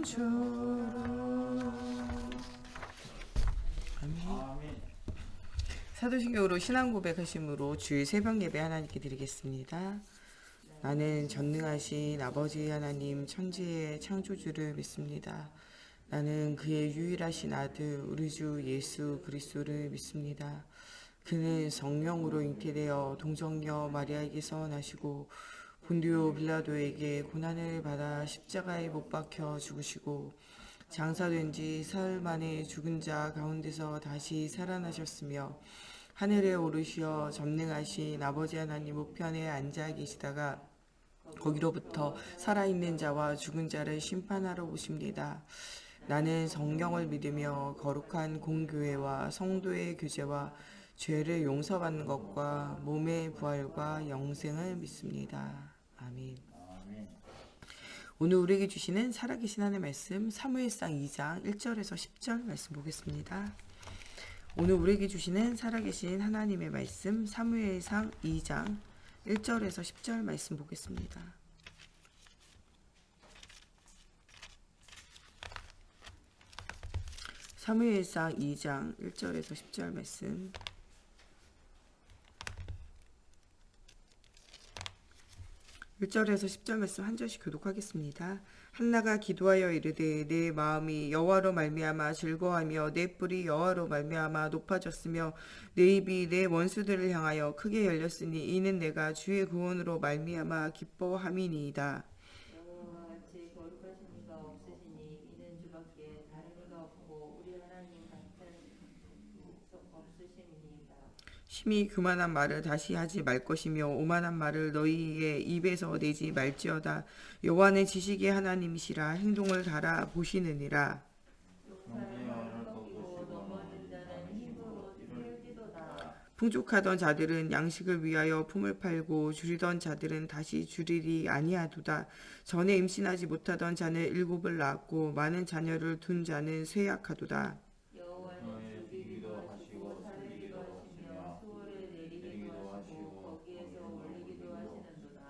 주로. 아멘. 사도신경으로 신앙 고백하심으로 주일 새벽 예배 하나님께 드리겠습니다. 나는 전능하신 아버지 하나님 천지의 창조주를 믿습니다. 나는 그의 유일하신 아들 우리 주 예수 그리스도를 믿습니다. 그는 성령으로 잉태되어 동정녀 마리아에게서 나시고 본디오 빌라도에게 고난을 받아 십자가에 못 박혀 죽으시고 장사된 지 사흘 만에 죽은 자 가운데서 다시 살아나셨으며 하늘에 오르시어 전능하신 아버지 하나님 우편에 앉아 계시다가 거기로부터 살아있는 자와 죽은 자를 심판하러 오십니다. 나는 성경을 믿으며 거룩한 공교회와 성도의 교제와 죄를 용서받는 것과 몸의 부활과 영생을 믿습니다. 아멘. 오늘 우리에게 주시는 살아계신 하나님의 말씀 사무엘상 2장 1절에서 10절 말씀 보겠습니다. 오늘 우리에게 주시는 살아계신 하나님의 말씀 사무엘상 2장 1절에서 10절 말씀 보겠습니다. 사무엘상 2장 1절에서 10절 말씀. 1절에서 10절 말씀 한 절씩 교독하겠습니다. 한나가 기도하여 이르되 내 마음이 여호와로 말미암아 즐거워하며 내 뿔이 여호와로 말미암아 높아졌으며 내 입이 내 원수들을 향하여 크게 열렸으니 이는 내가 주의 구원으로 말미암아 기뻐함이니이다. 여호와같이 거룩하신 이가 없으시니 이는 주밖에 다른 이가 없고 우리 하나님 같은 없으심이니이다. 심히 교만한 말을 다시 하지 말 것이며 오만한 말을 너희의 입에서 내지 말지어다. 여호와는 지식의 하나님이시라 행동을 달아 보시느니라. 풍족하던 자들은 양식을 위하여 품을 팔고 줄이던 자들은 다시 줄이리 아니하도다. 전에 임신하지 못하던 자는 7을 낳았고 많은 자녀를 둔 자는 쇠약하도다. 여호와는 죽이기도 하시고 살리기도 하시며 수월을 내리기도 하시고 거기에서 올리기도 하시는도다.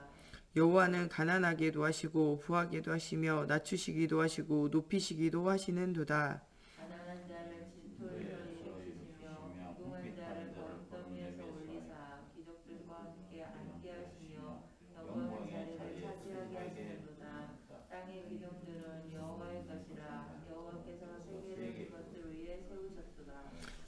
여호와는 가난하게도 하시고 부하게도 하시며 낮추시기도 하시고 높이시기도 하시는도다. 가난한 자를 진토에서 일으키시며 무궁한 자를 거름더미에서 올리사 기적들과 함께 앉게 하시며 영광의 자리를 차지하게 하시는도다. 땅의 기둥들은 여호와의 것이라 여호와께서 세계를 그것들 위에 세우셨도다.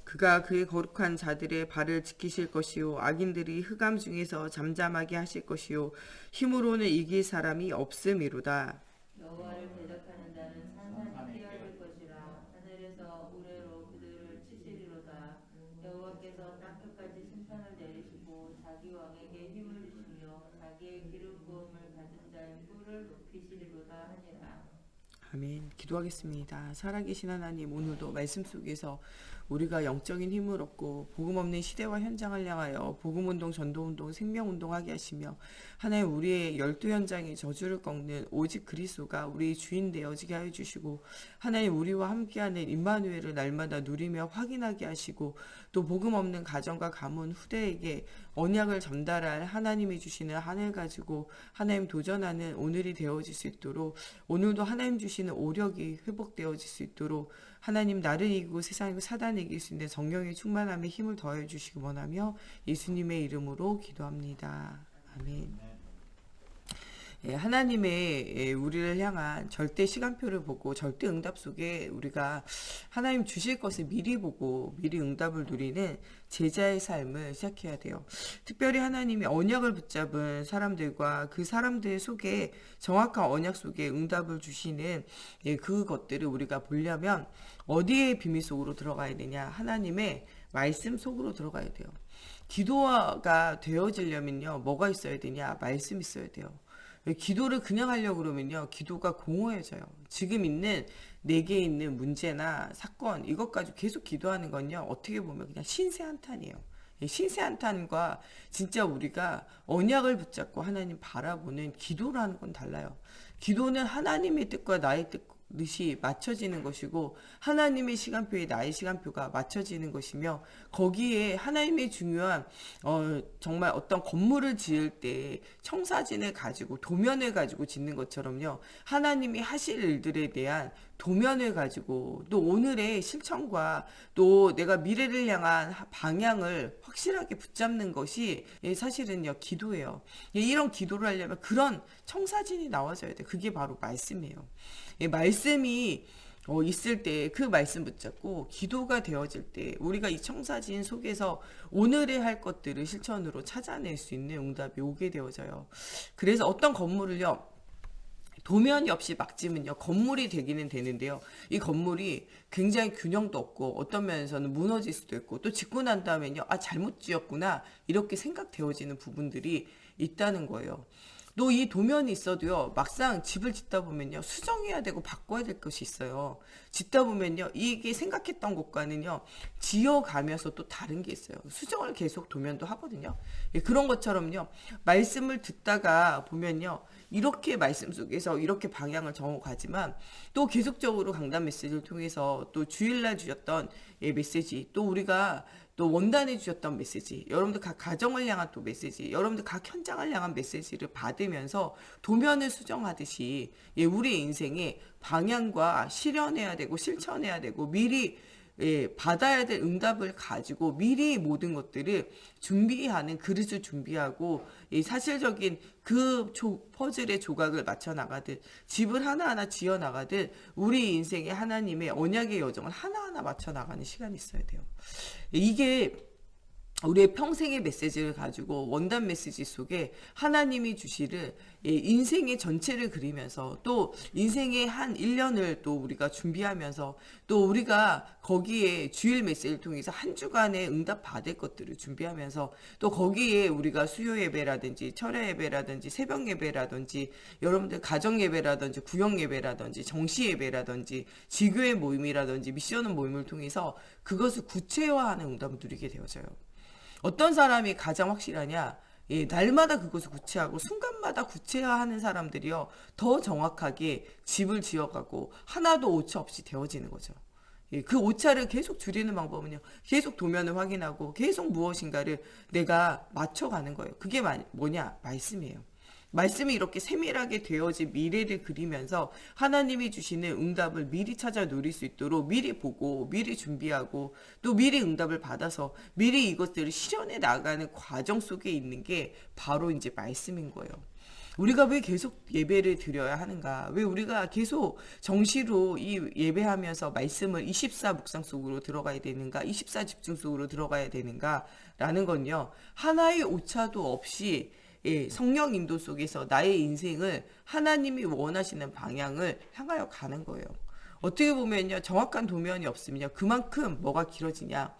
그가 그의 거룩한 자들의 발을 지키실 것이요 악인들이 흑암 중에서 잠잠하게 하실 것이요 힘으로는 이길 사람이 없음이로다. 여호와를 대적하는 자는 산산이 뛰어들 것이라 하늘에서 우레로 그들을 치시리로다. 여호와께서 땅 끝까지 심판을 내리시고 자기 왕에게 힘을 주시며 자기의 기름 부음을 가진 자의 뿔을 높이시리로다 하니라. 아멘. 기도하겠습니다. 살아계신 하나님, 오늘도 말씀 속에서 우리가 영적인 힘을 얻고 복음 없는 시대와 현장을 향하여 복음운동, 전도운동, 생명운동하게 하시며 하나님 우리의 12현장의 저주를 꺾는 오직 그리스도가 우리의 주인 되어지게 하여 주시고 하나님 우리와 함께하는 임마누엘을 날마다 누리며 확인하게 하시고 또 복음 없는 가정과 가문 후대에게 언약을 전달할 하나님이 주시는 하늘 가지고 하나님 도전하는 오늘이 되어질 수 있도록 오늘도 하나님 주시는 오력이 회복되어질 수 있도록 하나님 나를 이기고 세상이고 사단을 이길 수 있는 성령의 충만함에 힘을 더해 주시기 원하며 예수님의 이름으로 기도합니다. 아멘. 하나님의 우리를 향한 절대 시간표를 보고 절대 응답 속에 우리가 하나님 주실 것을 미리 보고 미리 응답을 누리는 제자의 삶을 시작해야 돼요. 특별히 하나님이 언약을 붙잡은 사람들과 그 사람들 속에 정확한 언약 속에 응답을 주시는 그것들을 우리가 보려면 어디에 비밀 속으로 들어가야 되냐? 하나님의 말씀 속으로 들어가야 돼요. 기도가 되어지려면요 뭐가 있어야 되냐? 말씀 있어야 돼요. 기도를 그냥 하려고 그러면요 기도가 공허해져요. 지금 있는 내게 있는 문제나 사건 이것 가지고 계속 기도하는 건요 어떻게 보면 그냥 신세 한탄이에요. 신세 한탄과 진짜 우리가 언약을 붙잡고 하나님 바라보는 기도라는 건 달라요. 기도는 하나님의 뜻과 나의 뜻 것이 맞춰지는 것이고 하나님의 시간표에 나의 시간표가 맞춰지는 것이며 거기에 하나님의 중요한 정말 어떤 건물을 지을 때 청사진을 가지고 도면을 가지고 짓는 것처럼요. 하나님이 하실 일들에 대한 도면을 가지고 또 오늘의 실천과 또 내가 미래를 향한 방향을 확실하게 붙잡는 것이 사실은요 기도예요. 이런 기도를 하려면 그런 청사진이 나와줘야 돼. 그게 바로 말씀이에요. 말씀이 있을 때 그 말씀 붙잡고 기도가 되어질 때 우리가 이 청사진 속에서 오늘의 할 것들을 실천으로 찾아낼 수 있는 응답이 오게 되어져요. 그래서 어떤 건물을요 도면이 없이 막 지면요 건물이 되기는 되는데요. 이 건물이 굉장히 균형도 없고 어떤 면에서는 무너질 수도 있고 또 짓고 난 다음에는요 잘못 지었구나 이렇게 생각되어지는 부분들이 있다는 거예요. 또 이 도면이 있어도요 막상 집을 짓다 보면요 수정해야 되고 바꿔야 될 것이 있어요. 짓다 보면요 이게 생각했던 것과는요 지어가면서 또 다른 게 있어요. 수정을 계속 도면도 하거든요. 그런 것처럼요 말씀을 듣다가 보면요 이렇게 말씀 속에서 이렇게 방향을 정해가지만 또 계속적으로 강단 메시지를 통해서 또 주일날 주셨던 메시지 또 우리가 또 원단해 주셨던 메시지 여러분들 각 가정을 향한 또 메시지 여러분들 각 현장을 향한 메시지를 받으면서 도면을 수정하듯이 우리 인생의 방향과 실현해야 되고 실천해야 되고 미리 받아야 될 응답을 가지고 미리 모든 것들을 준비하는 그릇을 준비하고 사실적인 그 퍼즐의 조각을 맞춰 나가듯 집을 하나하나 지어 나가듯 우리 인생의 하나님의 언약의 여정을 하나하나 맞춰 나가는 시간이 있어야 돼요. 이게 우리의 평생의 메시지를 가지고 원단 메시지 속에 하나님이 주시를 인생의 전체를 그리면서 또 인생의 한 1년을 또 우리가 준비하면서 또 우리가 거기에 주일 메시지를 통해서 한 주간의 응답 받을 것들을 준비하면서 또 거기에 우리가 수요 예배라든지 철야 예배라든지 새벽 예배라든지 여러분들 가정 예배라든지 구역 예배라든지 정시 예배라든지 지교회 모임이라든지 미션 모임을 통해서 그것을 구체화하는 응답을 누리게 되어져요. 어떤 사람이 가장 확실하냐? 날마다 그것을 구체하고 순간마다 구체화하는 사람들이요 더 정확하게 집을 지어가고 하나도 오차 없이 되어지는 거죠. 그 오차를 계속 줄이는 방법은요 계속 도면을 확인하고 계속 무엇인가를 내가 맞춰가는 거예요. 그게 뭐냐? 말씀이에요. 말씀이 이렇게 세밀하게 되어진 미래를 그리면서 하나님이 주시는 응답을 미리 찾아 누릴 수 있도록 미리 보고 미리 준비하고 또 미리 응답을 받아서 미리 이것들을 실현해 나가는 과정 속에 있는 게 바로 이제 말씀인 거예요. 우리가 왜 계속 예배를 드려야 하는가? 왜 우리가 계속 정시로 이 예배하면서 말씀을 24 묵상 속으로 들어가야 되는가? 24 집중 속으로 들어가야 되는가? 라는 건요. 하나의 오차도 없이 성령 인도 속에서 나의 인생을 하나님이 원하시는 방향을 향하여 가는 거예요. 어떻게 보면요. 정확한 도면이 없으면요. 그만큼 뭐가 길어지냐.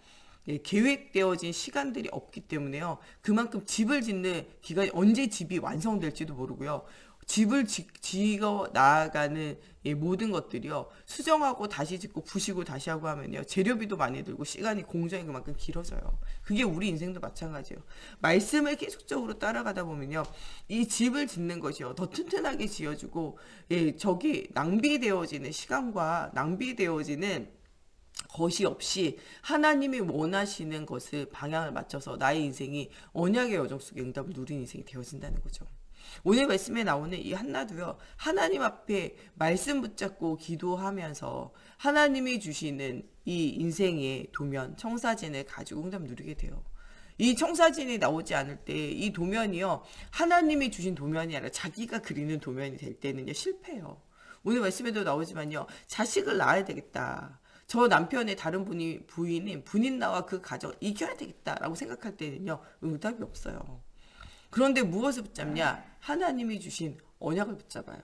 계획되어진 시간들이 없기 때문에요. 그만큼 집을 짓는 기간이 언제 집이 완성될지도 모르고요. 집을 지어 나아가는 모든 것들이요. 수정하고 다시 짓고 부시고 다시 하고 하면요. 재료비도 많이 들고 시간이 공정이 그만큼 길어져요. 그게 우리 인생도 마찬가지예요. 말씀을 계속적으로 따라가다 보면요. 이 집을 짓는 것이요. 더 튼튼하게 지어주고 저기 낭비되어지는 시간과 낭비되어지는 것이 없이 하나님이 원하시는 것을 방향을 맞춰서 나의 인생이 언약의 여정 속에 응답을 누린 인생이 되어진다는 거죠. 오늘 말씀에 나오는 이 한나도요. 하나님 앞에 말씀 붙잡고 기도하면서 하나님이 주시는 이 인생의 도면, 청사진을 가지고 응답 누리게 돼요. 이 청사진이 나오지 않을 때 이 도면이요. 하나님이 주신 도면이 아니라 자기가 그리는 도면이 될 때는요. 실패해요. 오늘 말씀에도 나오지만요. 자식을 낳아야 되겠다. 저 남편의 다른 부인인 나와 그 가정을 이겨야 되겠다라고 생각할 때는요. 응답이 없어요. 그런데 무엇을 붙잡냐? 하나님이 주신 언약을 붙잡아요.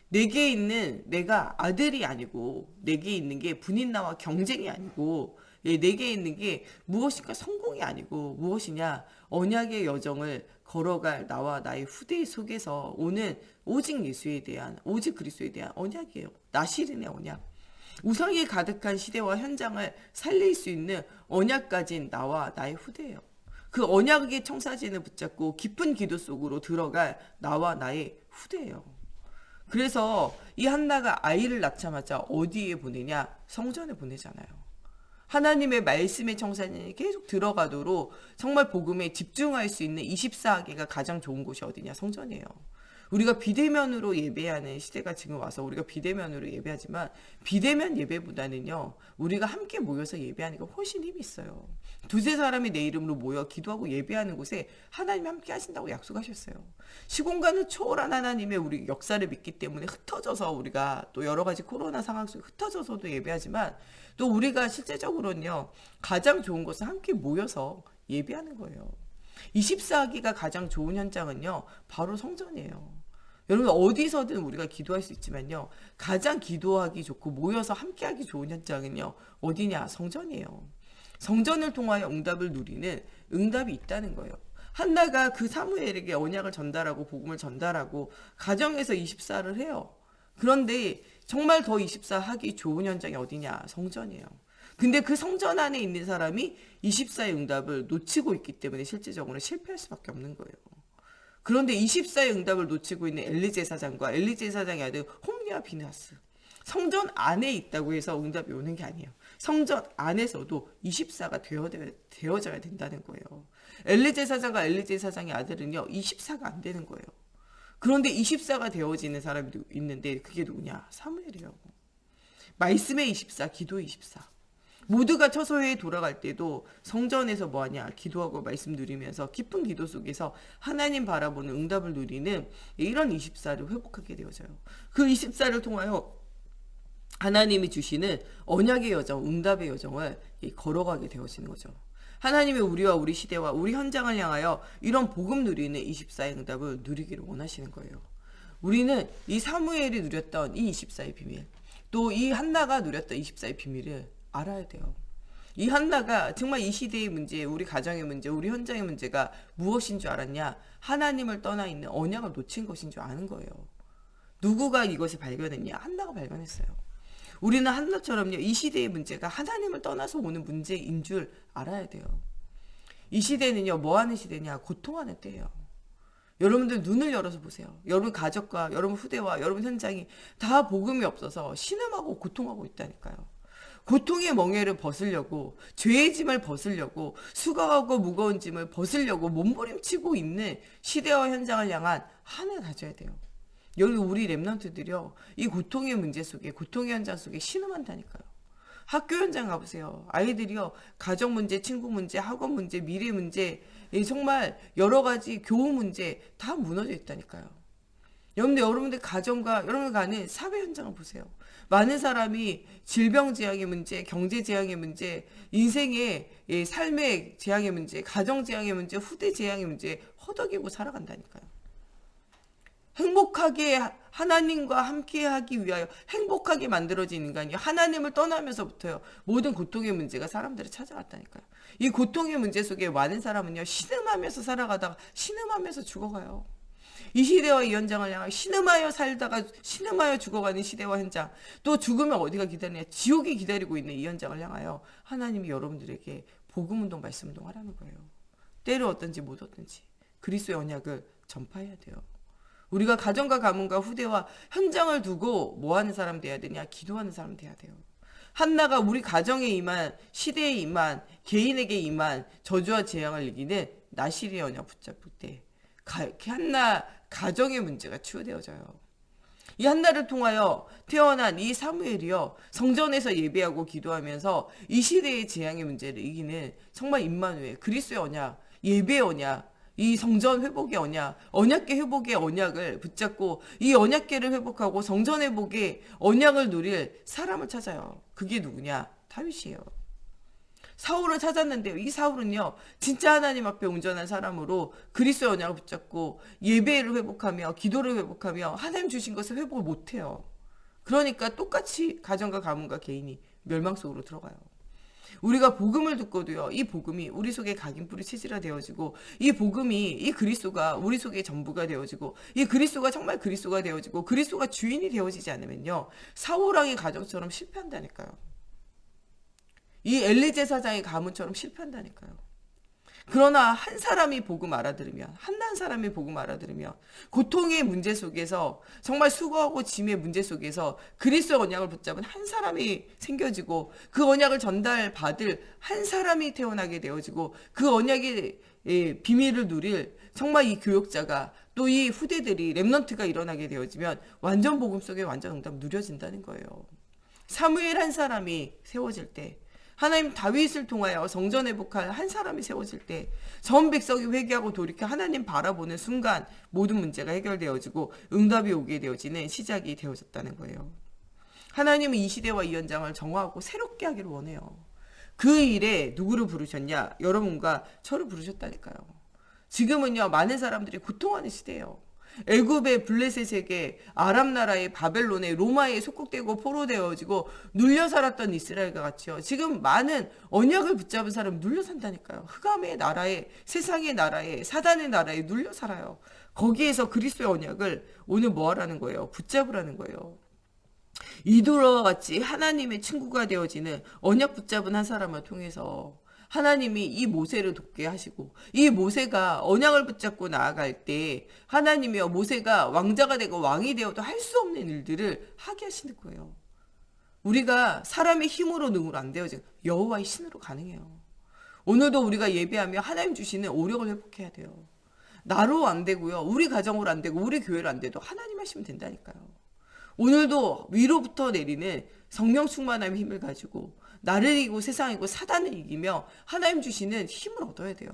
내게 있는 내가 아들이 아니고 내게 있는 게 분인나와 경쟁이 아니고 내게 있는 게 무엇인가 성공이 아니고 무엇이냐? 언약의 여정을 걸어갈 나와 나의 후대 속에서 오는 오직 예수에 대한 오직 그리스도에 대한 언약이에요. 나시린의 언약. 우상이 가득한 시대와 현장을 살릴 수 있는 언약 가진 나와 나의 후대예요. 그 언약의 청사진을 붙잡고 깊은 기도 속으로 들어갈 나와 나의 후대예요. 그래서 이 한나가 아이를 낳자마자 어디에 보내냐? 성전에 보내잖아요. 하나님의 말씀의 청산이 계속 들어가도록 정말 복음에 집중할 수 있는 24개가 가장 좋은 곳이 어디냐? 성전이에요. 우리가 비대면으로 예배하는 시대가 지금 와서 우리가 비대면으로 예배하지만 비대면 예배보다는요, 우리가 함께 모여서 예배하는 게 훨씬 힘이 있어요. 두세 사람이 내 이름으로 모여 기도하고 예배하는 곳에 하나님이 함께 하신다고 약속하셨어요. 시공간을 초월한 하나님의 우리 역사를 믿기 때문에 흩어져서 우리가 또 여러 가지 코로나 상황 속에 흩어져서도 예배하지만 또 우리가 실제적으로는요, 가장 좋은 것은 함께 모여서 예배하는 거예요. 24기가 가장 좋은 현장은요, 바로 성전이에요. 여러분, 어디서든 우리가 기도할 수 있지만요, 가장 기도하기 좋고 모여서 함께하기 좋은 현장은요, 어디냐? 성전이에요. 성전을 통하여 응답을 누리는 응답이 있다는 거예요. 한나가 그 사무엘에게 언약을 전달하고 복음을 전달하고 가정에서 24를 해요. 그런데 정말 더 24 하기 좋은 현장이 어디냐? 성전이에요. 근데 그 성전 안에 있는 사람이 24의 응답을 놓치고 있기 때문에 실제적으로 실패할 수밖에 없는 거예요. 그런데 24의 응답을 놓치고 있는 엘리 제사장과 엘리 제사장의 아들 홈리와 비느하스, 성전 안에 있다고 해서 응답이 오는 게 아니에요. 성전 안에서도 24가 되어져야 된다는 거예요. 엘리 제사장과 엘리 제사장의 아들은요, 24가 안 되는 거예요. 그런데 24가 되어지는 사람이 있는데 그게 누구냐? 사무엘이에요. 말씀의 24, 기도의 24. 모두가 처소회에 돌아갈 때도 성전에서 뭐하냐? 기도하고 말씀 누리면서 깊은 기도 속에서 하나님 바라보는 응답을 누리는 이런 24를 회복하게 되어져요. 그 24를 통하여 하나님이 주시는 언약의 여정, 응답의 여정을 걸어가게 되어지는 거죠. 하나님의 우리와 우리 시대와 우리 현장을 향하여 이런 복음 누리는 24의 응답을 누리기를 원하시는 거예요. 우리는 이 사무엘이 누렸던 이 24의 비밀, 또 이 한나가 누렸던 24의 비밀을 알아야 돼요. 이 한나가 정말 이 시대의 문제, 우리 가정의 문제, 우리 현장의 문제가 무엇인 줄 알았냐? 하나님을 떠나 있는 언약을 놓친 것인 줄 아는 거예요. 누구가 이것을 발견했냐? 한나가 발견했어요. 우리는 한나처럼요, 이 시대의 문제가 하나님을 떠나서 오는 문제인 줄 알아야 돼요. 이 시대는요, 뭐 하는 시대냐? 고통하는 때예요. 여러분들 눈을 열어서 보세요. 여러분 가족과 여러분 후대와 여러분 현장이 다 복음이 없어서 신음하고 고통하고 있다니까요. 고통의 멍에를 벗으려고, 죄의 짐을 벗으려고, 수고하고 무거운 짐을 벗으려고 몸부림치고 있는 시대와 현장을 향한 한을 가져야 돼요. 여기 우리 랩런트들이요, 이 고통의 문제 속에, 고통의 현장 속에 신음한다니까요. 학교 현장 가보세요. 아이들이요, 가정 문제, 친구 문제, 학원 문제, 미래 문제, 정말 여러 가지 교우 문제 다 무너져 있다니까요. 여러분들 가정과 여러분들 가는 사회 현장을 보세요. 많은 사람이 질병 재앙의 문제, 경제 재앙의 문제, 인생의 삶의 재앙의 문제, 가정 재앙의 문제, 후대 재앙의 문제 허덕이고 살아간다니까요. 행복하게 하나님과 함께하기 위하여 행복하게 만들어진 인간이 하나님을 떠나면서부터요, 모든 고통의 문제가 사람들을 찾아왔다니까요. 이 고통의 문제 속에 많은 사람은요, 신음하면서 살아가다가 신음하면서 죽어가요. 이 시대와 이 현장을 향해 신음하여 살다가 신음하여 죽어가는 시대와 현장, 또 죽으면 어디가 기다리냐? 지옥이 기다리고 있는 이 현장을 향하여 하나님이 여러분들에게 복음운동, 말씀운동 하라는 거예요. 때를 얻든지 못 얻든지 그리스도의 언약을 전파해야 돼요. 우리가 가정과 가문과 후대와 현장을 두고 뭐 하는 사람 돼야 되냐? 기도하는 사람 돼야 돼요. 한나가 우리 가정에 임한, 시대에 임한, 개인에게 임한 저주와 재앙을 이기는 나실의 언약 붙잡을 때 한나 가정의 문제가 치유되어져요. 이 한나를 통하여 태어난 이 사무엘이요, 성전에서 예배하고 기도하면서 이 시대의 재앙의 문제를 이기는 정말 임마누엘, 그리스도의 언약, 예배의 언약, 이 성전 회복의 언약, 언약궤 회복의 언약을 붙잡고 이 언약궤를 회복하고 성전 회복의 언약을 누릴 사람을 찾아요. 그게 누구냐? 다윗이에요. 사울을 찾았는데요, 이 사울은요, 진짜 하나님 앞에 온전한 사람으로 그리스도의 언약을 붙잡고 예배를 회복하며 기도를 회복하며 하나님 주신 것을 회복을 못해요. 그러니까 똑같이 가정과 가문과 개인이 멸망 속으로 들어가요. 우리가 복음을 듣고도요, 이 복음이 우리 속에 각인뿌리 체질화 되어지고, 이 복음이, 이 그리스도가 우리 속에 전부가 되어지고, 이 그리스도가 정말 그리스도가 되어지고, 그리스도가 주인이 되어지지 않으면요, 사울왕의 가정처럼 실패한다니까요. 이 엘리 제사장의 가문처럼 실패한다니까요. 그러나 한 사람이 복음 알아들으면, 한 사람이 복음 알아들으면, 고통의 문제 속에서, 정말 수고하고 짐의 문제 속에서 그리스도의 언약을 붙잡은 한 사람이 생겨지고, 그 언약을 전달받을 한 사람이 태어나게 되어지고, 그 언약의 비밀을 누릴 정말 이 교역자가, 또 이 후대들이, 렘넌트가 일어나게 되어지면 완전 복음 속에 완전 응답 누려진다는 거예요. 사무엘 한 사람이 세워질 때, 하나님 다윗을 통하여 성전 회복할 한 사람이 세워질 때, 전 백성이 회개하고 돌이켜 하나님 바라보는 순간 모든 문제가 해결되어지고 응답이 오게 되어지는 시작이 되어졌다는 거예요. 하나님은 이 시대와 이 현장을 정화하고 새롭게 하기를 원해요. 그 일에 누구를 부르셨냐? 여러분과 저를 부르셨다니까요. 지금은요, 많은 사람들이 고통하는 시대예요. 애굽의 블레셋에게, 아람 나라의 바벨론의, 로마에 속국되고 포로되어지고 눌려 살았던 이스라엘과 같이요, 지금 많은 언약을 붙잡은 사람 눌려 산다니까요. 흑암의 나라에, 세상의 나라에, 사단의 나라에 눌려 살아요. 거기에서 그리스도의 언약을 오늘 뭐 하라는 거예요? 붙잡으라는 거예요. 이도와 같이 하나님의 친구가 되어지는 언약 붙잡은 한 사람을 통해서 하나님이 이 모세를 돕게 하시고, 이 모세가 언약을 붙잡고 나아갈 때 하나님이여 모세가 왕자가 되고 왕이 되어도 할 수 없는 일들을 하게 하시는 거예요. 우리가 사람의 힘으로 능으로 안 되어지고 여호와의 신으로 가능해요. 오늘도 우리가 예배하며 하나님 주시는 오력을 회복해야 돼요. 나로 안 되고요, 우리 가정으로 안 되고 우리 교회로 안 돼도 하나님 하시면 된다니까요. 오늘도 위로부터 내리는 성령 충만함의 힘을 가지고 나를 이기고 세상을 이기고 사단을 이기며 하나님 주시는 힘을 얻어야 돼요.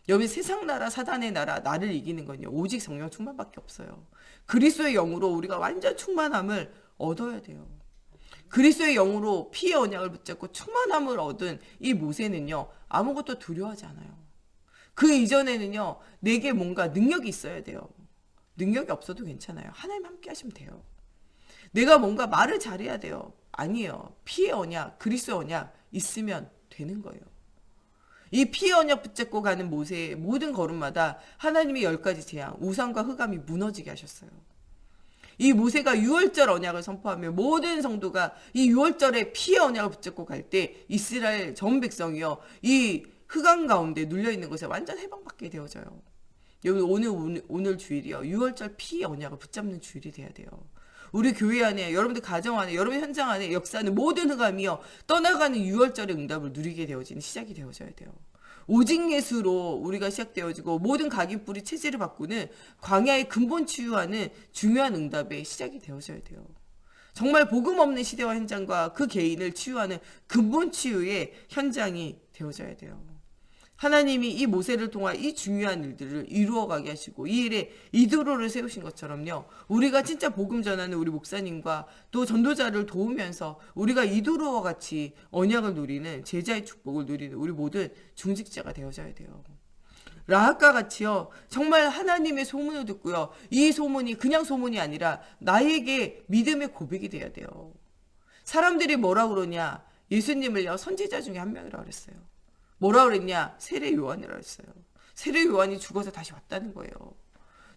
여기 세상 나라, 사단의 나라, 나를 이기는 건요, 오직 성령 충만밖에 없어요. 그리스도의 영으로 우리가 완전 충만함을 얻어야 돼요. 그리스도의 영으로 피의 언약을 붙잡고 충만함을 얻은 이 모세는요, 아무것도 두려워하지 않아요. 그 이전에는요, 내게 뭔가 능력이 있어야 돼요. 능력이 없어도 괜찮아요. 하나님 함께 하시면 돼요. 내가 뭔가 말을 잘해야 돼요. 아니에요. 피의 언약, 그리스도의 언약 있으면 되는 거예요. 이 피의 언약 붙잡고 가는 모세의 모든 걸음마다 하나님의 10가지 재앙, 우상과 흑암이 무너지게 하셨어요. 이 모세가 유월절 언약을 선포하며 모든 성도가 이 유월절에 피의 언약을 붙잡고 갈 때 이스라엘 전 백성이요, 이 흑암 가운데 눌려있는 것에 완전 해방받게 되어져요. 오늘 주일이요, 유월절 피의 언약을 붙잡는 주일이 돼야 돼요. 우리 교회 안에, 여러분들 가정 안에, 여러분 현장 안에 역사하는 모든 흑암이요, 떠나가는 유월절의 응답을 누리게 되어지는 시작이 되어져야 돼요. 오직 예수로 우리가 시작되어지고 모든 각인뿌리 체질을 바꾸는 광야의 근본 치유하는 중요한 응답의 시작이 되어져야 돼요. 정말 복음 없는 시대와 현장과 그 개인을 치유하는 근본 치유의 현장이 되어져야 돼요. 하나님이 이 모세를 통해 이 중요한 일들을 이루어가게 하시고 이 일에 이도로를 세우신 것처럼요, 우리가 진짜 복음 전하는 우리 목사님과 또 전도자를 도우면서 우리가 이도로와 같이 언약을 누리는, 제자의 축복을 누리는 우리 모든 중직자가 되어져야 돼요. 라합과 같이요, 정말 하나님의 소문을 듣고요, 이 소문이 그냥 소문이 아니라 나에게 믿음의 고백이 돼야 돼요. 사람들이 뭐라 그러냐? 예수님을요, 선지자 중에 한 명이라고 그랬어요. 뭐라 그랬냐? 세례 요한이라고 했어요. 세례 요한이 죽어서 다시 왔다는 거예요.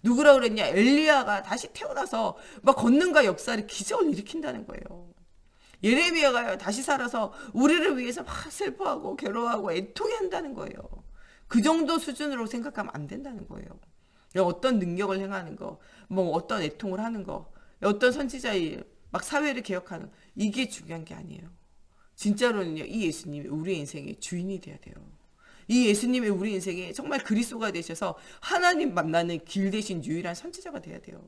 누구라 그랬냐? 엘리야가 다시 태어나서 막 권능과 역사를, 기적을 일으킨다는 거예요. 예레미야가요, 다시 살아서 우리를 위해서 막 슬퍼하고 괴로워하고 애통해 한다는 거예요. 그 정도 수준으로 생각하면 안 된다는 거예요. 어떤 능력을 행하는 거, 뭐 어떤 애통을 하는 거, 어떤 선지자의 막 사회를 개혁하는, 이게 중요한 게 아니에요. 진짜로는요, 이 예수님이 우리 인생의 주인이 돼야 돼요. 이 예수님이 우리 인생에 정말 그리스도가 되셔서 하나님 만나는 길 대신 유일한 선지자가 돼야 돼요.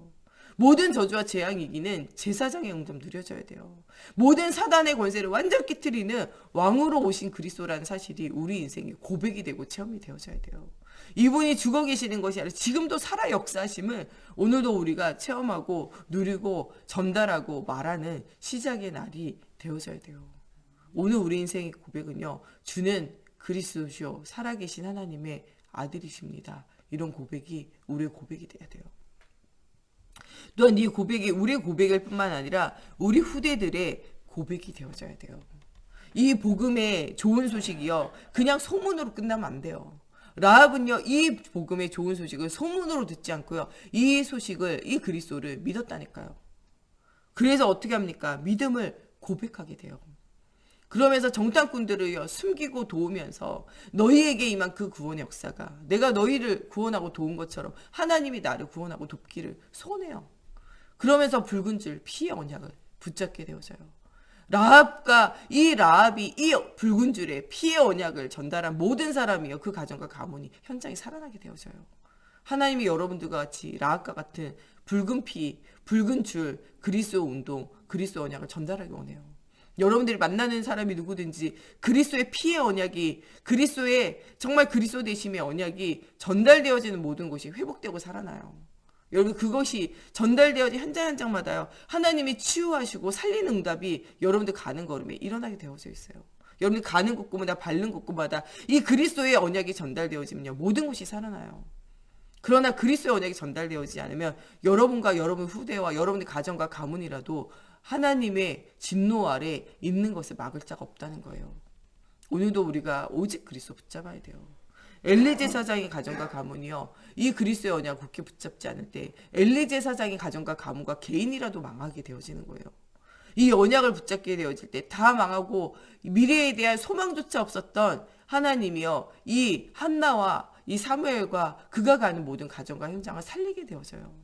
모든 저주와 재앙 이기는 제사장의 응답 누려져야 돼요. 모든 사단의 권세를 완전 깨트리는 왕으로 오신 그리스도라는 사실이 우리 인생의 고백이 되고 체험이 되어져야 돼요. 이분이 죽어 계시는 것이 아니라 지금도 살아 역사하심을 오늘도 우리가 체험하고 누리고 전달하고 말하는 시작의 날이 되어져야 돼요. 오늘 우리 인생의 고백은요, 주는 그리스도시요 살아계신 하나님의 아들이십니다. 이런 고백이 우리의 고백이 돼야 돼요. 또한 이 고백이 우리의 고백일 뿐만 아니라 우리 후대들의 고백이 되어져야 돼요. 이 복음의 좋은 소식이요, 그냥 소문으로 끝나면 안 돼요. 라합은요, 이 복음의 좋은 소식을 소문으로 듣지 않고요, 이 소식을, 이 그리스도를 믿었다니까요. 그래서 어떻게 합니까? 믿음을 고백하게 돼요. 그러면서 정탐꾼들을 숨기고 도우면서 너희에게 임한 그 구원의 역사가 내가 너희를 구원하고 도운 것처럼 하나님이 나를 구원하고 돕기를 소원해요. 그러면서 붉은 줄 피의 언약을 붙잡게 되어져요. 라합이 이 붉은 줄에 피의 언약을 전달한 모든 사람이요 그 가정과 가문이 현장에 살아나게 되어져요. 하나님이 여러분들과 같이 라합과 같은 붉은 피, 붉은 줄, 그리스도 운동, 그리스도 언약을 전달하기 원해요. 여러분들이 만나는 사람이 누구든지 그리스도의 피의 언약이 그리스도의 정말 그리스도 되심의 언약이 전달되어지는 모든 것이 회복되고 살아나요. 여러분 그것이 전달되어진 한 장 한 장마다요 하나님이 치유하시고 살리는 응답이 여러분들 가는 걸음에 일어나게 되어져 있어요. 여러분들 가는 곳곳마다 밟는 곳곳마다 이 그리스도의 언약이 전달되어지면요 모든 것이 살아나요. 그러나 그리스도의 언약이 전달되어지지 않으면 여러분과 여러분 후대와 여러분의 가정과 가문이라도 하나님의 진노 아래 있는 것을 막을 자가 없다는 거예요. 오늘도 우리가 오직 그리스도 붙잡아야 돼요. 엘리 제사장의 가정과 가문이요 이 그리스도의 언약을 굳게 붙잡지 않을 때 엘리 제사장의 가정과 가문과 개인이라도 망하게 되어지는 거예요. 이 언약을 붙잡게 되어질 때 다 망하고 미래에 대한 소망조차 없었던 하나님이요 이 한나와 이 사무엘과 그가 가는 모든 가정과 현장을 살리게 되어져요.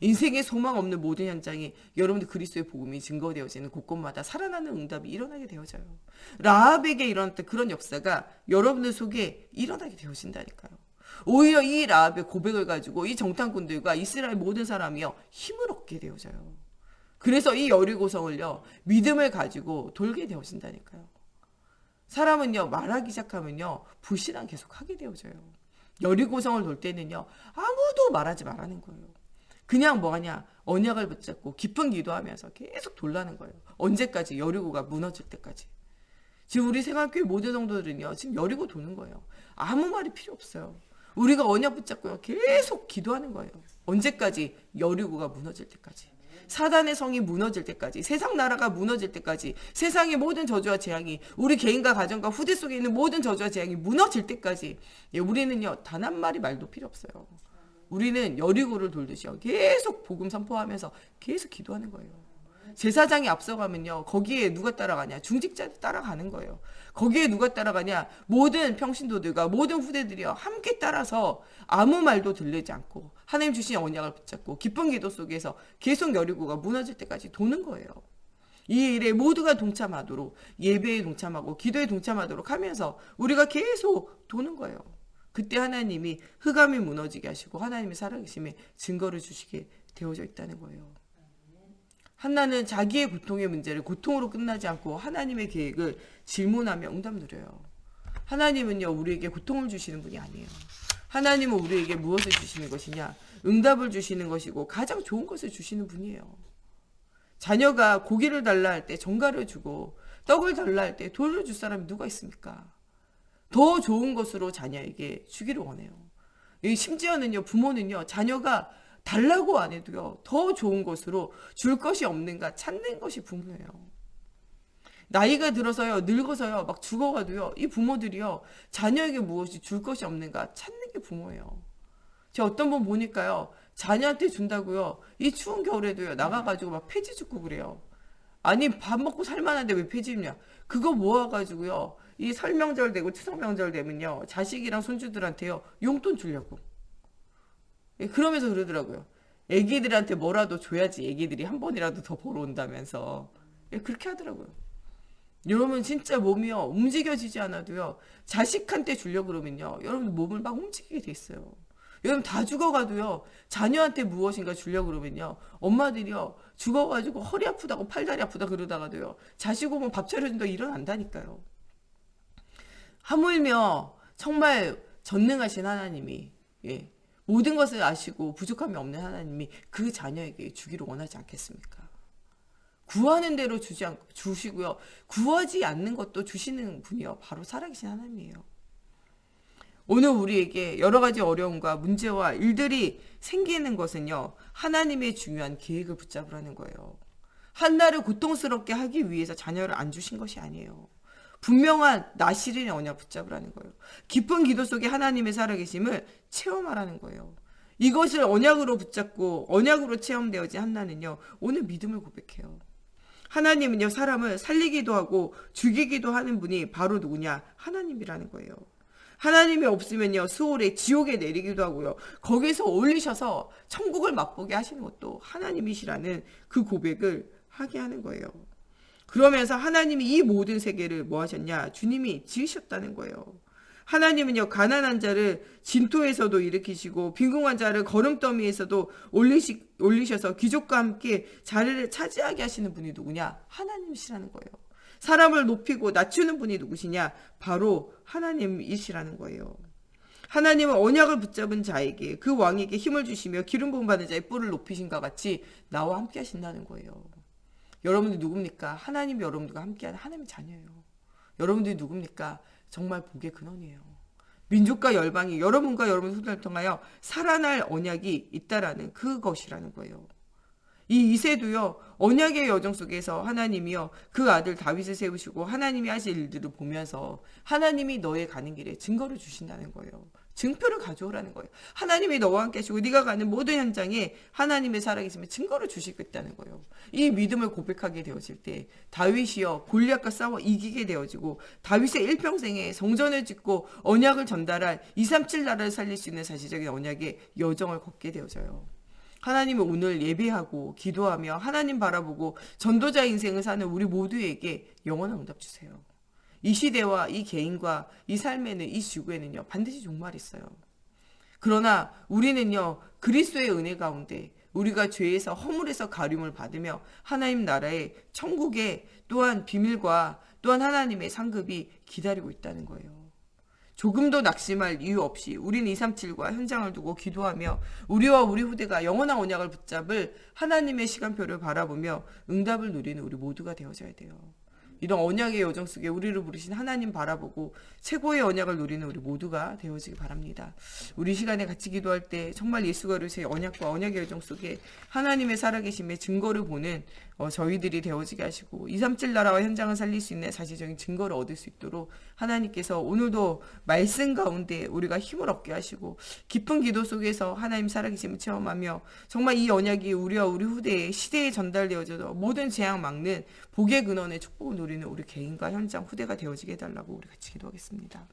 인생에 소망 없는 모든 현장이 여러분들 그리스도의 복음이 증거되어지는 곳곳마다 살아나는 응답이 일어나게 되어져요. 라합에게 일어났던 그런 역사가 여러분들 속에 일어나게 되어진다니까요. 오히려 이 라합의 고백을 가지고 이 정탐꾼들과 이스라엘 모든 사람이요 힘을 얻게 되어져요. 그래서 이 여리고성을요 믿음을 가지고 돌게 되어진다니까요. 사람은요 말하기 시작하면요 불신앙 계속 하게 되어져요. 여리고성을 돌 때는요 아무도 말하지 말라는 거예요. 그냥 뭐하냐 언약을 붙잡고 깊은 기도하면서 계속 돌라는 거예요. 언제까지? 여리고가 무너질 때까지. 지금 우리 생활교회 모든 성도들은요 지금 여리고 도는 거예요. 아무 말이 필요 없어요. 우리가 언약 붙잡고요 계속 기도하는 거예요. 언제까지? 여리고가 무너질 때까지. 사단의 성이 무너질 때까지, 세상 나라가 무너질 때까지, 세상의 모든 저주와 재앙이 우리 개인과 가정과 후대 속에 있는 모든 저주와 재앙이 무너질 때까지 우리는요 단 한 마리 말도 필요 없어요. 우리는 여리고를 돌듯이요 계속 복음 선포하면서 계속 기도하는 거예요. 제사장이 앞서가면요 거기에 누가 따라가냐? 중직자들 따라가는 거예요. 거기에 누가 따라가냐? 모든 평신도들과 모든 후대들이요 함께 따라서 아무 말도 들리지 않고 하나님 주신 언약을 붙잡고 기쁜 기도 속에서 계속 여리고가 무너질 때까지 도는 거예요. 이 일에 모두가 동참하도록 예배에 동참하고 기도에 동참하도록 하면서 우리가 계속 도는 거예요. 그때 하나님이 흑암이 무너지게 하시고 하나님의 살아계심의 증거를 주시게 되어져 있다는 거예요. 한나는 자기의 고통의 문제를 고통으로 끝나지 않고 하나님의 계획을 질문하며 응답 누려요. 하나님은요 우리에게 고통을 주시는 분이 아니에요. 하나님은 우리에게 무엇을 주시는 것이냐? 응답을 주시는 것이고 가장 좋은 것을 주시는 분이에요. 자녀가 고기를 달라 할 때 정갈을 주고 떡을 달라 할 때 돌을 줄 사람이 누가 있습니까? 더 좋은 것으로 자녀에게 주기를 원해요. 심지어는요 부모는요 자녀가 달라고 안 해도요 더 좋은 것으로 줄 것이 없는가 찾는 것이 부모예요. 나이가 들어서요 늙어서요 막 죽어가도요 이 부모들이요 자녀에게 무엇이 줄 것이 없는가 찾는 게 부모예요. 제가 어떤 분 보니까요 자녀한테 준다고요 이 추운 겨울에도요 나가가지고 막 폐지 줍고 그래요. 아니 밥 먹고 살만한데 왜 폐지 줍냐? 그거 모아가지고요 이 설명절 되고 추석명절 되면요 자식이랑 손주들한테요 용돈 주려고 그러면서 그러더라고요. 애기들한테 뭐라도 줘야지 애기들이 한 번이라도 더 보러 온다면서 그렇게 하더라고요. 여러분 진짜 몸이요 움직여지지 않아도요 자식한테 주려고 그러면요 여러분 몸을 막 움직이게 돼 있어요. 여러분 다 죽어가도요 자녀한테 무엇인가 주려고 그러면요 엄마들이요 죽어가지고 허리 아프다고 팔다리 아프다 그러다가도요 자식 오면 밥 차려준다고 일어난다니까요. 하물며 정말 전능하신 하나님이 모든 것을 아시고 부족함이 없는 하나님이 그 자녀에게 주기를 원하지 않겠습니까? 구하는 대로 주시고요. 구하지 않는 것도 주시는 분이요. 바로 살아계신 하나님이에요. 오늘 우리에게 여러 가지 어려움과 문제와 일들이 생기는 것은요. 하나님의 중요한 계획을 붙잡으라는 거예요. 한나를 고통스럽게 하기 위해서 자녀를 안 주신 것이 아니에요. 분명한 나실인의 언약 붙잡으라는 거예요. 깊은 기도 속에 하나님의 살아계심을 체험하라는 거예요. 이것을 언약으로 붙잡고 언약으로 체험되어진 한나는요. 오늘 믿음을 고백해요. 하나님은요, 사람을 살리기도 하고 죽이기도 하는 분이 바로 누구냐? 하나님이라는 거예요. 하나님이 없으면요, 수월에 지옥에 내리기도 하고요, 거기서 올리셔서 천국을 맛보게 하시는 것도 하나님이시라는 그 고백을 하게 하는 거예요. 그러면서 하나님이 이 모든 세계를 뭐 하셨냐? 주님이 지으셨다는 거예요. 하나님은요, 가난한 자를 진토에서도 일으키시고 빈궁한 자를 거름더미에서도 올리셔서 귀족과 함께 자리를 차지하게 하시는 분이 누구냐? 하나님이시라는 거예요. 사람을 높이고 낮추는 분이 누구시냐? 바로 하나님이시라는 거예요. 하나님은 언약을 붙잡은 자에게, 그 왕에게 힘을 주시며 기름 부음 받은 자의 뿔을 높이신과 같이 나와 함께 하신다는 거예요. 여러분들 누굽니까? 하나님이 여러분들과 함께하는 하나님의 자녀예요. 여러분들이 누굽니까? 정말 복의 근원이에요. 민족과 열방이 여러분과 여러분 후대를 통하여 살아날 언약이 있다라는 그것이라는 거예요. 이 이새도요, 언약의 여정 속에서 하나님이요, 그 아들 다윗을 세우시고 하나님이 하실 일들을 보면서 하나님이 너의 가는 길에 증거를 주신다는 거예요. 증표를 가져오라는 거예요. 하나님이 너와 함께 하시고 네가 가는 모든 현장에 하나님의 살아계심에 증거를 주시겠다는 거예요. 이 믿음을 고백하게 되어질 때 다윗이요, 골리앗과 싸워 이기게 되어지고, 다윗의 일평생에 성전을 짓고 언약을 전달할 237 나라를 살릴 수 있는 사실적인 언약의 여정을 걷게 되어져요. 하나님은 오늘 예배하고 기도하며 하나님 바라보고 전도자 인생을 사는 우리 모두에게 영원한 응답 주세요. 이 시대와 이 개인과 이 삶에는, 이 지구에는요, 반드시 종말이 있어요. 그러나 우리는요, 그리스도의 은혜 가운데 우리가 죄에서 허물에서 가림을 받으며 하나님 나라의 천국의 또한 비밀과 또한 하나님의 상급이 기다리고 있다는 거예요. 조금도 낙심할 이유 없이 우린 237과 현장을 두고 기도하며 우리와 우리 후대가 영원한 언약을 붙잡을 하나님의 시간표를 바라보며 응답을 누리는 우리 모두가 되어져야 돼요. 이런 언약의 여정 속에 우리를 부르신 하나님 바라보고 최고의 언약을 누리는 우리 모두가 되어지기 바랍니다. 우리 시간에 같이 기도할 때 정말 예수가 이루신 언약과 언약의 여정 속에 하나님의 살아계심의 증거를 보는 저희들이 되어지게 하시고 237 나라와 현장을 살릴 수 있는 사실적인 증거를 얻을 수 있도록 하나님께서 오늘도 말씀 가운데 우리가 힘을 얻게 하시고 깊은 기도 속에서 하나님 살아계심을 체험하며 정말 이 언약이 우리와 우리 후대의 시대에 전달되어져서 모든 재앙 막는 복의 근원의 축복을 누리는 우리 개인과 현장 후대가 되어지게 해달라고 우리 같이 기도하겠습니다.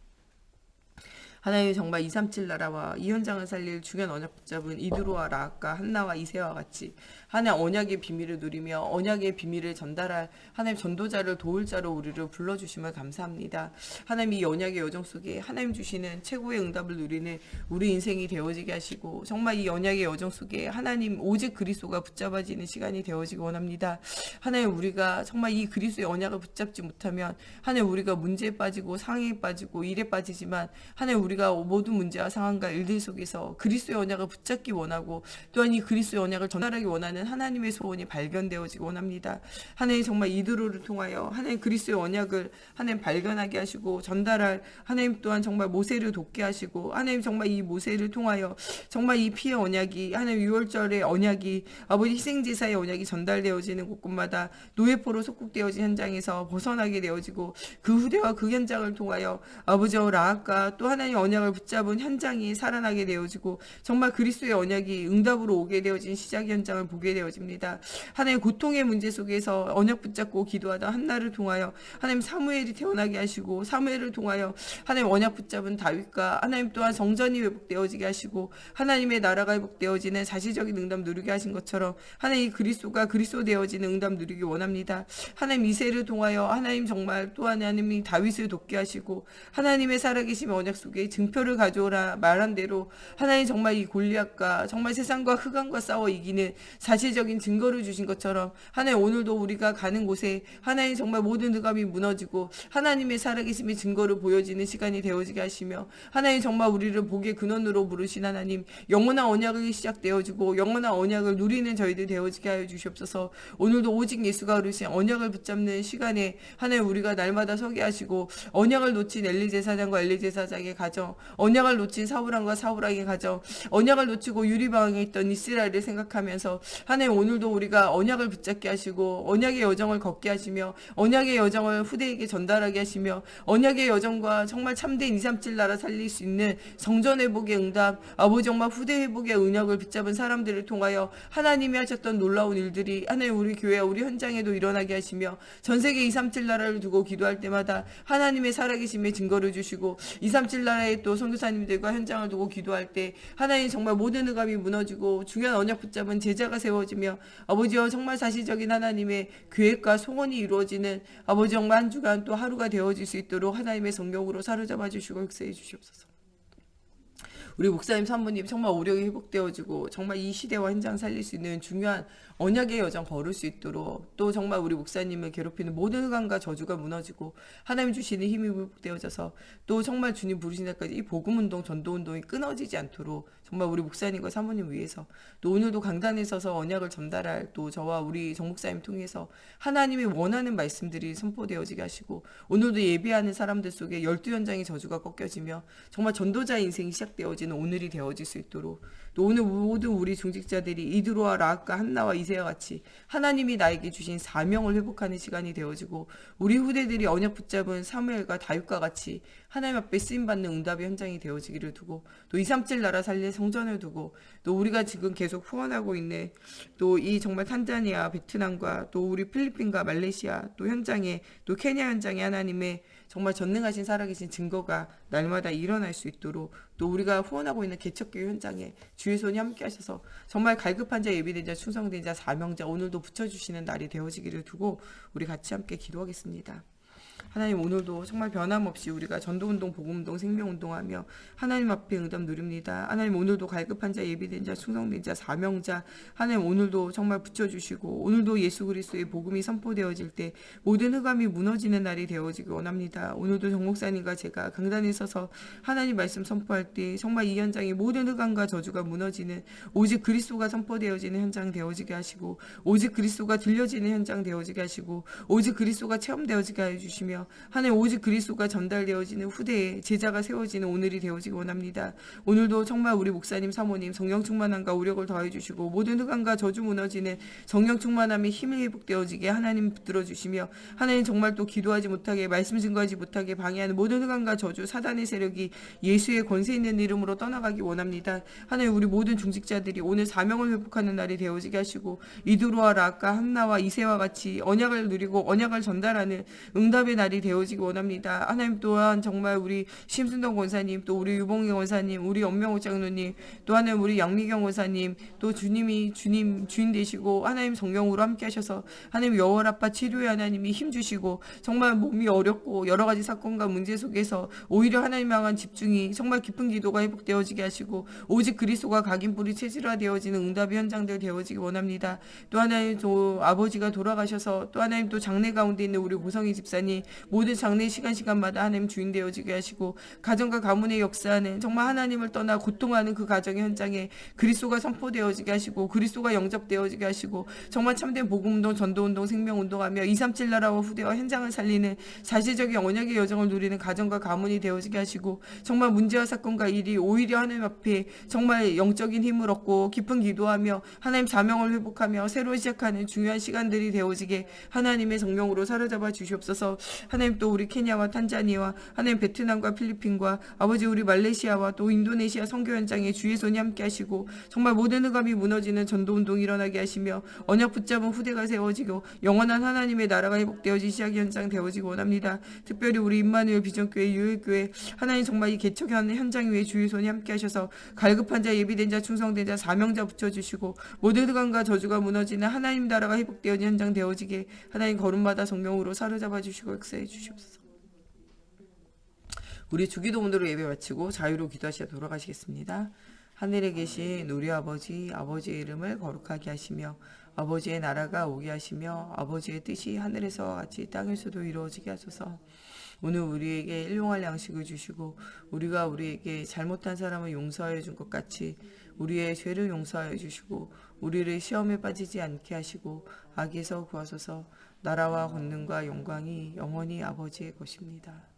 하나님, 정말 237 나라와 이 현장을 살릴 중요한 언약 붙잡은 이드로와 라합과 한나와 이새와 같이 하나님 언약의 비밀을 누리며 언약의 비밀을 전달할 하나님 전도자를 도울 자로 우리를 불러주심을 감사합니다. 하나님, 이 언약의 여정 속에 하나님 주시는 최고의 응답을 누리는 우리 인생이 되어지게 하시고 정말 이 언약의 여정 속에 하나님 오직 그리스도가 붙잡아지는 시간이 되어지기 원합니다. 하나님, 우리가 정말 이 그리스도의 언약을 붙잡지 못하면 하나님 우리가 문제에 빠지고 상황에 빠지고 일에 빠지지만 하나님 우리가 모든 문제와 상황과 일들 속에서 그리스도의 언약을 붙잡기 원하고 또한 이 그리스도의 언약을 전달하기 원하는 하나님의 소원이 발견되어지기 원합니다. 하나님, 정말 이드로를 통하여 하나님 그리스도의 언약을 하나님 발견하게 하시고 전달할 하나님 또한 정말 모세를 돕게 하시고 하나님 정말 이 모세를 통하여 정말 이 피의 언약이 하나님 유월절의 언약이 아버지 희생제사의 언약이 전달되어지는 곳곳마다 노예포로 속국되어진 현장에서 벗어나게 되어지고 그 후대와 그 현장을 통하여 아버지와 라합과 또 하나님 언약을 붙잡은 현장이 살아나게 되어지고 정말 그리스도의 언약이 응답으로 오게 되어진 시작 현장을 보게 되어집니다. 하나님 고통의 문제 속에서 언약 붙잡고 기도하다 한나를 통하여 하나님 사무엘이 태어나게 하시고 사무엘을 통하여 하나님 언약 붙잡은 다윗과 하나님 또한 성전이 회복되어지게 하시고 하나님의 나라가 회복되어지는 사실적인 응답 누리게 하신 것처럼 하나님 이 그리스도가 그리스도 되어지는 응답 누리기 원합니다. 하나님 이새를 통하여 하나님 정말 또 하나님이 다윗을 돕게 하시고 하나님의 살아계심 언약 속에 증표를 가져오라 말한 대로 하나님 정말 이 골리앗과 정말 세상과 흑암과 싸워 이기는 사실적인 증거를 주신 것처럼 하나님 오늘도 우리가 가는 곳에 하나님 정말 모든 흑암이 무너지고 하나님의 살아계심의 증거를 보여지는 시간이 되어지게 하시며 하나님 정말 우리를 복의 근원으로 부르신 하나님 영원한 언약이 시작되어지고 영원한 언약을 누리는 저희들 되어지게 하여 주시옵소서. 오늘도 오직 예수가 이루신 언약을 붙잡는 시간에 하나님 우리가 날마다 서게 하시고 언약을 놓친 엘리 제사장과 엘리 제사장의 가정 가정, 언약을 놓친 사울왕과 사울왕의 가정, 언약을 놓치고 유리방에 있던 이스라엘을 생각하면서 하나님 오늘도 우리가 언약을 붙잡게 하시고 언약의 여정을 걷게 하시며 언약의 여정을 후대에게 전달하게 하시며 언약의 여정과 정말 참된 237 나라 살릴 수 있는 성전회복의 응답, 아버지 정말 후대회복의 은약을 붙잡은 사람들을 통하여 하나님이 하셨던 놀라운 일들이 하나님 우리 교회와 우리 현장에도 일어나게 하시며 전세계 237 나라를 두고 기도할 때마다 하나님의 살아계심의 증거를 주시고 237 나라의 또 선교사님들과 현장을 두고 기도할 때 하나님 정말 모든 흑암이 무너지고 중요한 언약 붙잡은 제자가 세워지며 아버지여 정말 사실적인 하나님의 계획과 소원이 이루어지는 아버지 정말 한 주간 또 하루가 되어질 수 있도록 하나님의 성령으로 사로잡아 주시고 역사해 주시옵소서. 우리 목사님 사모님 정말 오력이 회복되어지고 정말 이 시대와 현장 살릴 수 있는 중요한 언약의 여정 걸을 수 있도록 또 정말 우리 목사님을 괴롭히는 모든 흑암과 저주가 무너지고 하나님 주시는 힘이 회복되어져서 또 정말 주님 부르신 날까지 이 복음운동 전도운동이 끊어지지 않도록 정말 우리 목사님과 사모님 위해서 또 오늘도 강단에 서서 언약을 전달할 또 저와 우리 정 목사님 통해서 하나님이 원하는 말씀들이 선포되어지게 하시고 오늘도 예배하는 사람들 속에 12현장의 저주가 꺾여지며 정말 전도자의 인생이 시작되어지는 오늘이 되어질 수 있도록 또 오늘 모든 우리 중직자들이 이드로와 라합과 한나와 이새와 같이 하나님이 나에게 주신 사명을 회복하는 시간이 되어지고 우리 후대들이 언약 붙잡은 사무엘과 다윗과 같이 하나님 앞에 쓰임받는 응답의 현장이 되어지기를 두고 또 237 나라 살릴 성전을 두고 또 우리가 지금 계속 후원하고 있는 또 이 정말 탄자니아, 베트남과 또 우리 필리핀과 말레이시아 또 현장에 또 케냐 현장에 하나님의 정말 전능하신 살아계신 증거가 날마다 일어날 수 있도록 또 우리가 후원하고 있는 개척교회 현장에 주의 손이 함께 하셔서 정말 갈급한 자, 예비된 자, 충성된 자, 사명자 오늘도 붙여주시는 날이 되어지기를 두고 우리 같이 함께 기도하겠습니다. 하나님 오늘도 정말 변함없이 우리가 전도운동, 복음운동, 생명운동하며 하나님 앞에 응답 누립니다. 하나님 오늘도 갈급한 자, 예비된 자, 충성된 자, 사명자 하나님 오늘도 정말 붙여주시고 오늘도 예수 그리스도의 복음이 선포되어질 때 모든 흑암이 무너지는 날이 되어지기 원합니다. 오늘도 정 목사님과 제가 강단에 서서 하나님 말씀 선포할 때 정말 이 현장이 모든 흑암과 저주가 무너지는 오직 그리스도가 선포되어지는 현장 되어지게 하시고 오직 그리스도가 들려지는 현장 되어지게 하시고 오직 그리스도가 체험되어지게 해주시며 하나님 오직 그리스도가 전달되어지는 후대에 제자가 세워지는 오늘이 되어지기 원합니다. 오늘도 정말 우리 목사님 사모님 성령 충만함과 우력을 더해 주시고 모든 흑암과 저주 무너지는 성령 충만함이 힘이 회복되어지게 하나님 붙들어 주시며 하나님 정말 또 기도하지 못하게 말씀 증거하지 못하게 방해하는 모든 흑암과 저주 사단의 세력이 예수의 권세 있는 이름으로 떠나가기 원합니다. 하나님 우리 모든 중직자들이 오늘 사명을 회복하는 날이 되어지게 하시고 이드로와 라합과 한나와 이새와 같이 언약을 누리고 언약을 전달하는 응답의 날이 되어지기 원합니다. 하나님 또한 정말 우리 심순동 권사님 또 우리 유봉희 권사님 우리 엄명호 장로님 또 하나님 우리 양미경 권사님 또 주님이 주님 주인 되시고 하나님 성령으로 함께 하셔서 하나님 여호와라파 치료에 하나님이 힘주시고 정말 몸이 어렵고 여러 가지 사건과 문제 속에서 오히려 하나님 향한 집중이 정말 깊은 기도가 회복되어지게 하시고 오직 그리스도가 각인뿌리 체질화되어지는 응답의 현장들 되어지기 원합니다. 또 하나님 또 아버지가 돌아가셔서 또 하나님 또 장례 가운데 있는 우리 고성희 집사님 모든 장례 시간마다 하나님 주인 되어지게 하시고 가정과 가문의 역사는 정말 하나님을 떠나 고통하는 그 가정의 현장에 그리스도가 선포되어지게 하시고 그리스도가 영접되어지게 하시고 정말 참된 복음운동, 전도운동, 생명운동하며 237 나라와 후대와 현장을 살리는 사실적인 언약의 여정을 누리는 가정과 가문이 되어지게 하시고 정말 문제와 사건과 일이 오히려 하나님 앞에 정말 영적인 힘을 얻고 깊은 기도하며 하나님 사명을 회복하며 새로 시작하는 중요한 시간들이 되어지게 하나님의 성령으로 사로잡아 주시옵소서. 하나님 또 우리 케냐와 탄자니아와 하나님 베트남과 필리핀과 아버지 우리 말레이시아와 또 인도네시아 선교 현장에 주의 손이 함께 하시고 정말 모든 흑암이 무너지는 전도운동이 일어나게 하시며 언약 붙잡은 후대가 세워지고 영원한 하나님의 나라가 회복되어지 시작 현장 되어지기 원합니다. 특별히 우리 임마누엘 비전교회 유일교회 하나님 정말 이 개척하는 현장 위에 주의 손이 함께 하셔서 갈급한 자, 예비된 자, 충성된 자, 사명자 붙여주시고 모든 흑암과 저주가 무너지는 하나님 나라가 회복되어진 현장 되어지게 하나님 거룩마다 성령으로 사로잡아 주시고 역사해 주시옵소서. 우리 주기도문으로 예배 마치고 자유로 기도하시다 돌아가시겠습니다. 하늘에 계신 우리 아버지, 아버지의 이름을 거룩하게 하시며 아버지의 나라가 오게 하시며 아버지의 뜻이 하늘에서와 같이 땅에서도 이루어지게 하소서. 오늘 우리에게 일용할 양식을 주시고 우리가 우리에게 잘못한 사람을 용서하여 준 것 같이 우리의 죄를 용서하여 주시고 우리를 시험에 빠지지 않게 하시고 악에서 구하소서. 나라와 권능과 영광이 영원히 아버지의 것입니다.